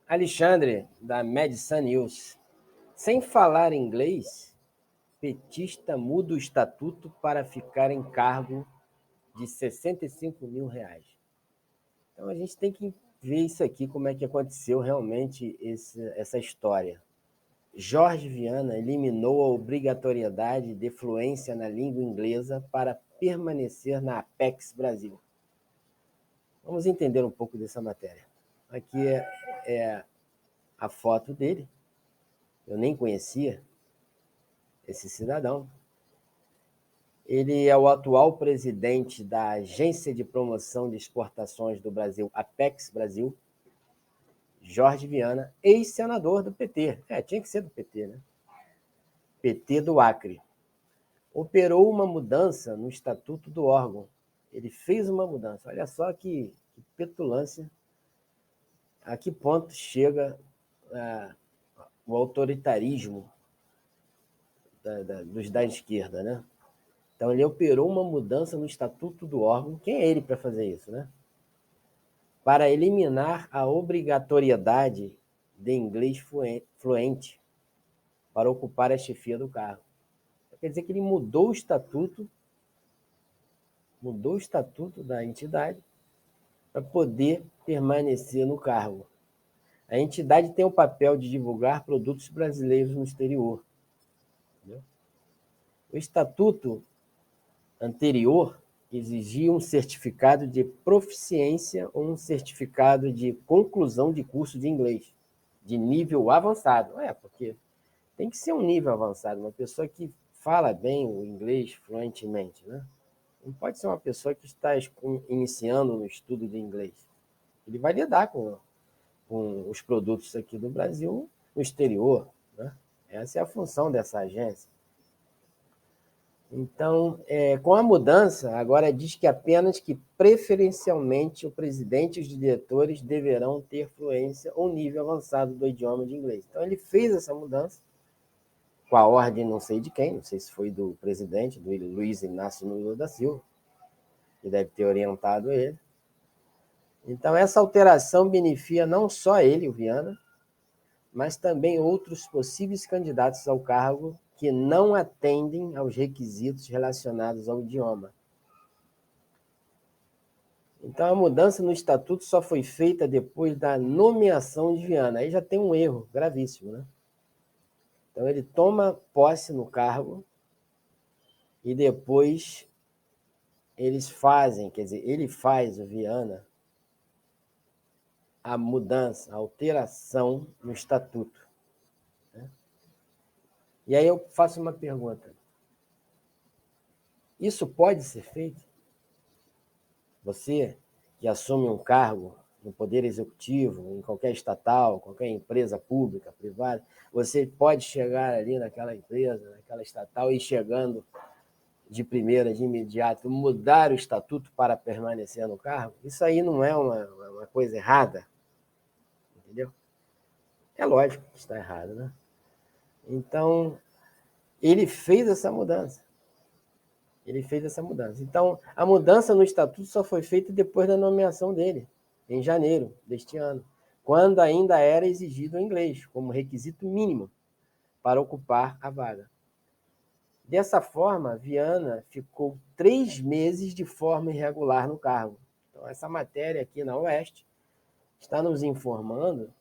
Alexandre, da Medicine News. Sem falar inglês, petista muda o estatuto para ficar em cargo de R$ 65.000. Então a gente tem que ver isso aqui, como é que aconteceu realmente essa história. Jorge Viana eliminou a obrigatoriedade de fluência na língua inglesa para permanecer na Apex Brasil. Vamos entender um pouco dessa matéria. Aqui é a foto dele. Eu nem conhecia esse cidadão. Ele é o atual presidente da Agência de Promoção de Exportações do Brasil, Apex Brasil, Jorge Viana, ex-senador do PT. Tinha que ser do PT, né? PT do Acre. Operou uma mudança no estatuto do órgão. Ele fez uma mudança. Olha só que petulância. A que ponto chega o autoritarismo dos da esquerda, né? Então, ele operou uma mudança no estatuto do órgão. Quem é ele para fazer isso, né? Para eliminar a obrigatoriedade de inglês fluente para ocupar a chefia do cargo. Quer dizer que ele mudou o estatuto da entidade para poder permanecer no cargo. A entidade tem o papel de divulgar produtos brasileiros no exterior. Entendeu? O estatuto anterior exigia um certificado de proficiência ou um certificado de conclusão de curso de inglês, de nível avançado. Porque tem que ser um nível avançado, uma pessoa que fala bem o inglês fluentemente, né? Não pode ser uma pessoa que está iniciando no estudo de inglês. Ele vai lidar com os produtos aqui do Brasil no exterior, né? Essa é a função dessa agência. Então, com a mudança, agora diz que apenas que preferencialmente o presidente e os diretores deverão ter fluência ou nível avançado do idioma de inglês. Então, ele fez essa mudança com a ordem não sei de quem, não sei se foi do presidente, do Luiz Inácio Lula da Silva, que deve ter orientado ele. Então, essa alteração beneficia não só ele, o Viana, mas também outros possíveis candidatos ao cargo que não atendem aos requisitos relacionados ao idioma. Então, a mudança no estatuto só foi feita depois da nomeação de Viana. Aí já tem um erro gravíssimo, né? Então, ele toma posse no cargo e depois eles fazem, quer dizer, ele faz, o Viana, a mudança, a alteração no estatuto. Né? E aí eu faço uma pergunta. Isso pode ser feito? Você que assume um cargo no Poder Executivo, em qualquer estatal, qualquer empresa pública, privada, você pode chegar ali naquela empresa, naquela estatal, e chegando de primeira, de imediato, mudar o estatuto para permanecer no cargo? Isso aí não é uma coisa errada, entendeu? É lógico que está errado, né? Então, ele fez essa mudança. Então, a mudança no estatuto só foi feita depois da nomeação dele, em janeiro deste ano, quando ainda era exigido o inglês como requisito mínimo para ocupar a vaga. Dessa forma, Viana ficou 3 meses de forma irregular no cargo. Então, essa matéria aqui na Oeste está nos informando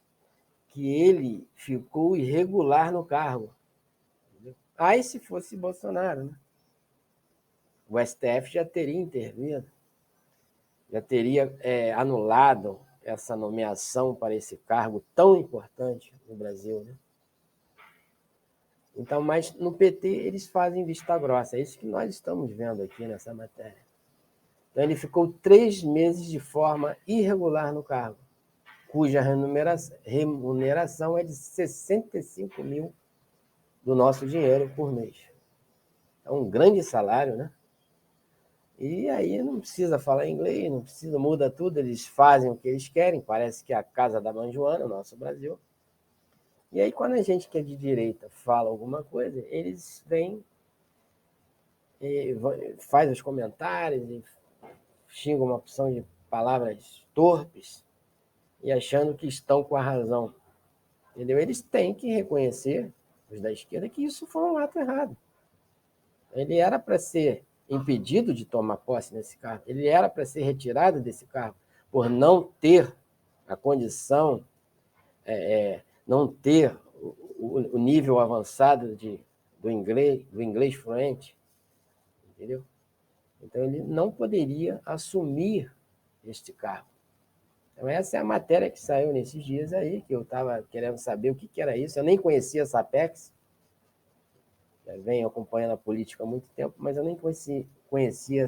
que ele ficou irregular no cargo. Aí, se fosse Bolsonaro, né? O STF já teria intervido, já teria anulado essa nomeação para esse cargo tão importante no Brasil, né? Então, mas no PT eles fazem vista grossa, é isso que nós estamos vendo aqui nessa matéria. Então, ele ficou 3 meses de forma irregular no cargo, cuja remuneração é de 65 mil do nosso dinheiro por mês. É um grande salário, né? E aí não precisa falar inglês, não precisa, muda tudo, eles fazem o que eles querem, parece que é a casa da mãe Joana, o nosso Brasil. E aí quando a gente que é de direita fala alguma coisa, eles vêm, faz os comentários, xingam uma opção de palavras torpes, e achando que estão com a razão. Entendeu? Eles têm que reconhecer, os da esquerda, que isso foi um ato errado. Ele era para ser impedido de tomar posse nesse cargo, ele era para ser retirado desse cargo por não ter a condição, não ter o nível avançado do inglês fluente, entendeu? Então ele não poderia assumir este cargo. Então essa é a matéria que saiu nesses dias aí, que eu estava querendo saber o que era isso. Eu nem conhecia essa Apex, já venho acompanhando a política há muito tempo, mas eu nem conhecia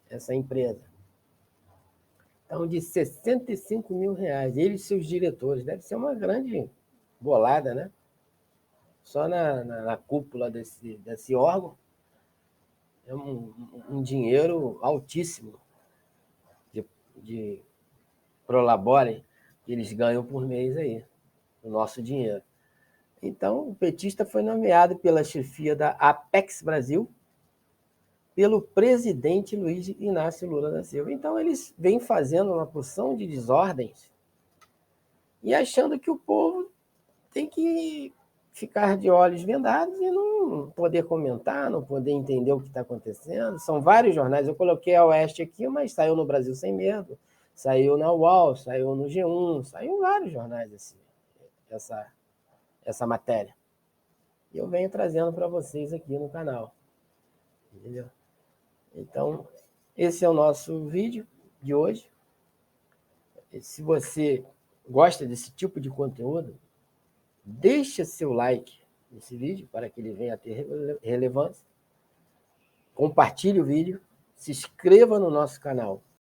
essa empresa. Então, de 65 mil reais, ele e seus diretores, deve ser uma grande bolada, né? Só na cúpula desse órgão, é um dinheiro altíssimo de prolabore que eles ganham por mês aí, o nosso dinheiro. Então, o petista foi nomeado pela chefia da Apex Brasil, pelo presidente Luiz Inácio Lula da Silva. Então, eles vêm fazendo uma porção de desordens e achando que o povo tem que ficar de olhos vendados e não poder comentar, não poder entender o que está acontecendo. São vários jornais, eu coloquei a Oeste aqui, mas saiu no Brasil Sem Medo, saiu na UOL, saiu no G1, saiu em vários jornais assim, essa matéria. E eu venho trazendo para vocês aqui no canal. Entendeu? Então, esse é o nosso vídeo de hoje. E se você gosta desse tipo de conteúdo, deixa seu like nesse vídeo para que ele venha a ter relevância. Compartilhe o vídeo, se inscreva no nosso canal